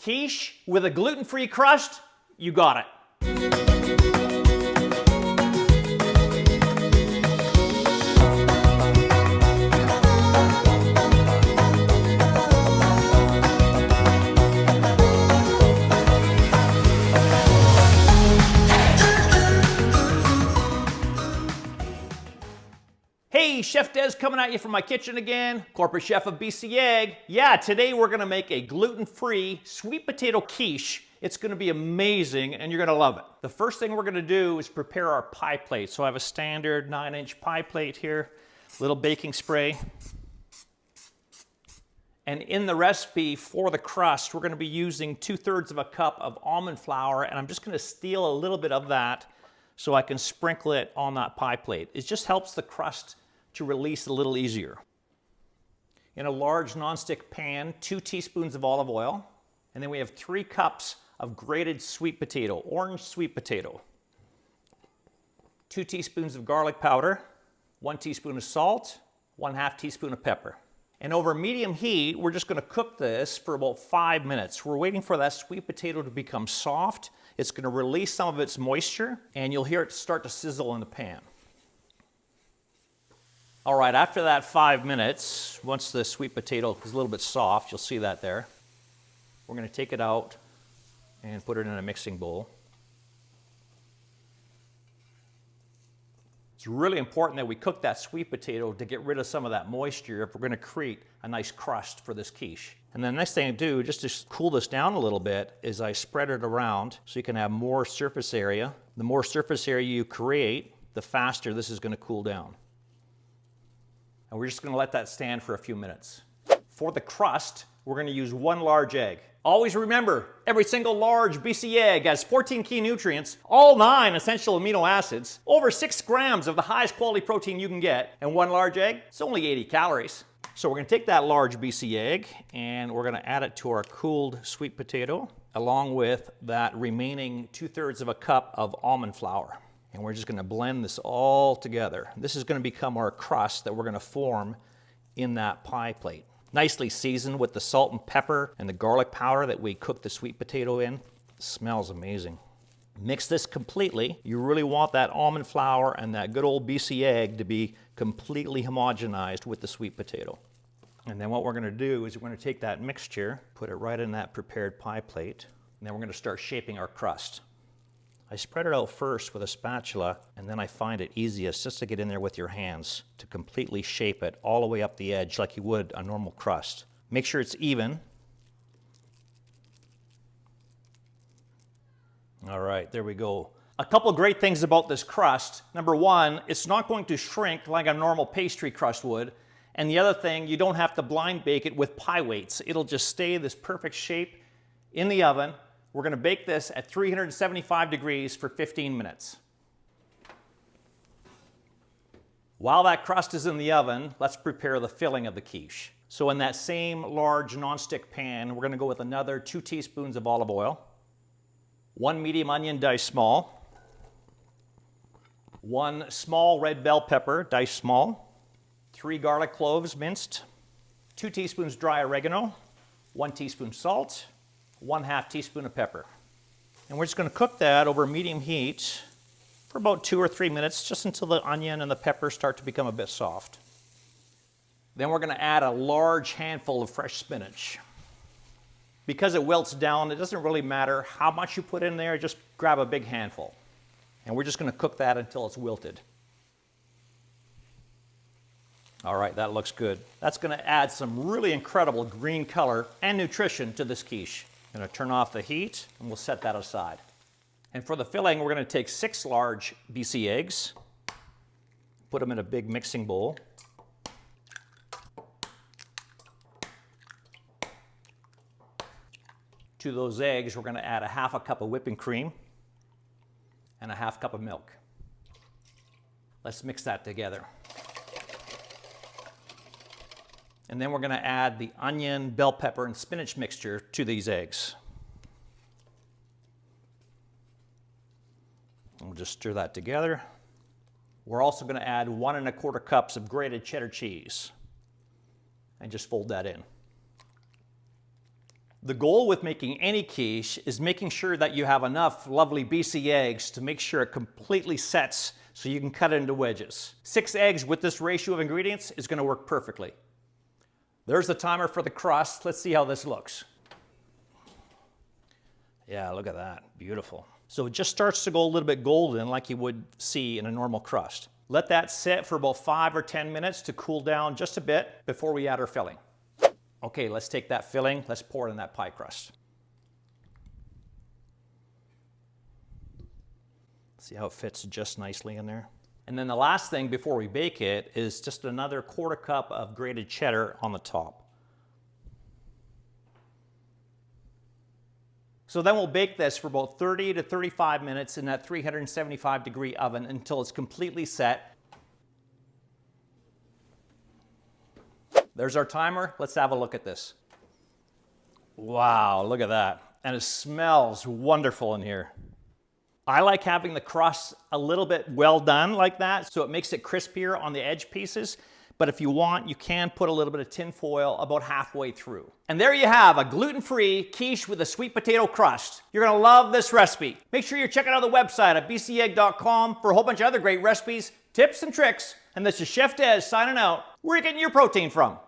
Quiche with a gluten-free crust? You got it. Hey, Chef Des coming at you from my kitchen again, corporate chef of BC Egg. Yeah, today we're gonna make a gluten-free sweet potato quiche. It's gonna be amazing and you're gonna love it. The first thing we're gonna do is prepare our pie plate. So I have a standard 9-inch pie plate here, little baking spray. And in the recipe for the crust, we're gonna be using 2/3 of a cup of almond flour, and I'm just gonna steal a little bit of that so I can sprinkle it on that pie plate. It just helps the crust to release a little easier. In a large nonstick pan, 2 teaspoons of olive oil, and then we have 3 cups of grated sweet potato, orange sweet potato, 2 teaspoons of garlic powder, 1 teaspoon of salt, 1/2 teaspoon of pepper. And over medium heat, we're just gonna cook this for about 5 minutes. We're waiting for that sweet potato to become soft. It's gonna release some of its moisture, and you'll hear it start to sizzle in the pan. All right, after that 5 minutes, once the sweet potato is a little bit soft, you'll see that there, we're gonna take it out and put it in a mixing bowl. It's really important that we cook that sweet potato to get rid of some of that moisture if we're gonna create a nice crust for this quiche. And the next thing I do, just to cool this down a little bit, is I spread it around so you can have more surface area. The more surface area you create, the faster this is gonna cool down. And we're just gonna let that stand for a few minutes. For the crust, we're gonna use 1 large egg. Always remember, every single large BC egg has 14 key nutrients, all 9 essential amino acids, over 6 grams of the highest quality protein you can get, and 1 large egg, it's only 80 calories. So we're gonna take that large BC egg and we're gonna add it to our cooled sweet potato, along with that remaining 2/3 of a cup of almond flour. And we're just gonna blend this all together. This is gonna become our crust that we're gonna form in that pie plate. Nicely seasoned with the salt and pepper and the garlic powder that we cooked the sweet potato in. It smells amazing. Mix this completely. You really want that almond flour and that good old BC egg to be completely homogenized with the sweet potato. And then what we're gonna do is we're gonna take that mixture, put it right in that prepared pie plate, and then we're gonna start shaping our crust. I spread it out first with a spatula, and then I find it easiest just to get in there with your hands to completely shape it all the way up the edge like you would a normal crust. Make sure it's even. All right, there we go. A couple great things about this crust. Number one, it's not going to shrink like a normal pastry crust would. And the other thing, you don't have to blind bake it with pie weights. It'll just stay this perfect shape in the oven. We're gonna bake this at 375 degrees for 15 minutes. While that crust is in the oven, let's prepare the filling of the quiche. So in that same large nonstick pan, we're gonna go with another 2 teaspoons of olive oil, 1 medium onion diced small, 1 small red bell pepper diced small, 3 garlic cloves minced, 2 teaspoons dry oregano, 1 teaspoon salt, 1/2 teaspoon of pepper. And we're just gonna cook that over medium heat for about 2 or 3 minutes, just until the onion and the pepper start to become a bit soft. Then we're gonna add a large handful of fresh spinach. Because it wilts down, it doesn't really matter how much you put in there, just grab a big handful. And we're just gonna cook that until it's wilted. All right, that looks good. That's gonna add some really incredible green color and nutrition to this quiche. I'm gonna turn off the heat and we'll set that aside. And for the filling, we're gonna take 6 large BC eggs, put them in a big mixing bowl. To those eggs, we're gonna add 1/2 cup of whipping cream and 1/2 cup of milk. Let's mix that together. And then we're gonna add the onion, bell pepper, and spinach mixture to these eggs. And we'll just stir that together. We're also gonna add 1 1/4 cups of grated cheddar cheese and just fold that in. The goal with making any quiche is making sure that you have enough lovely BC eggs to make sure it completely sets so you can cut it into wedges. 6 eggs with this ratio of ingredients is going to work perfectly. There's the timer for the crust. Let's see how this looks. Yeah, look at that. Beautiful. So it just starts to go a little bit golden like you would see in a normal crust. Let that sit for about 5 or 10 minutes to cool down just a bit before we add our filling. Okay, let's take that filling, let's pour it in that pie crust. See how it fits just nicely in there? And then the last thing before we bake it is just another 1/4 cup of grated cheddar on the top. So then we'll bake this for about 30 to 35 minutes in that 375-degree oven until it's completely set. There's our timer. Let's have a look at this. Wow, look at that. And it smells wonderful in here. I like having the crust a little bit well done like that, so it makes it crispier on the edge pieces. But if you want, you can put a little bit of tin foil about halfway through. And there you have a gluten-free quiche with a sweet potato crust. You're gonna love this recipe. Make sure you're checking out the website at bcegg.com for a whole bunch of other great recipes, tips and tricks. And this is Chef Des signing out. Where are you getting your protein from?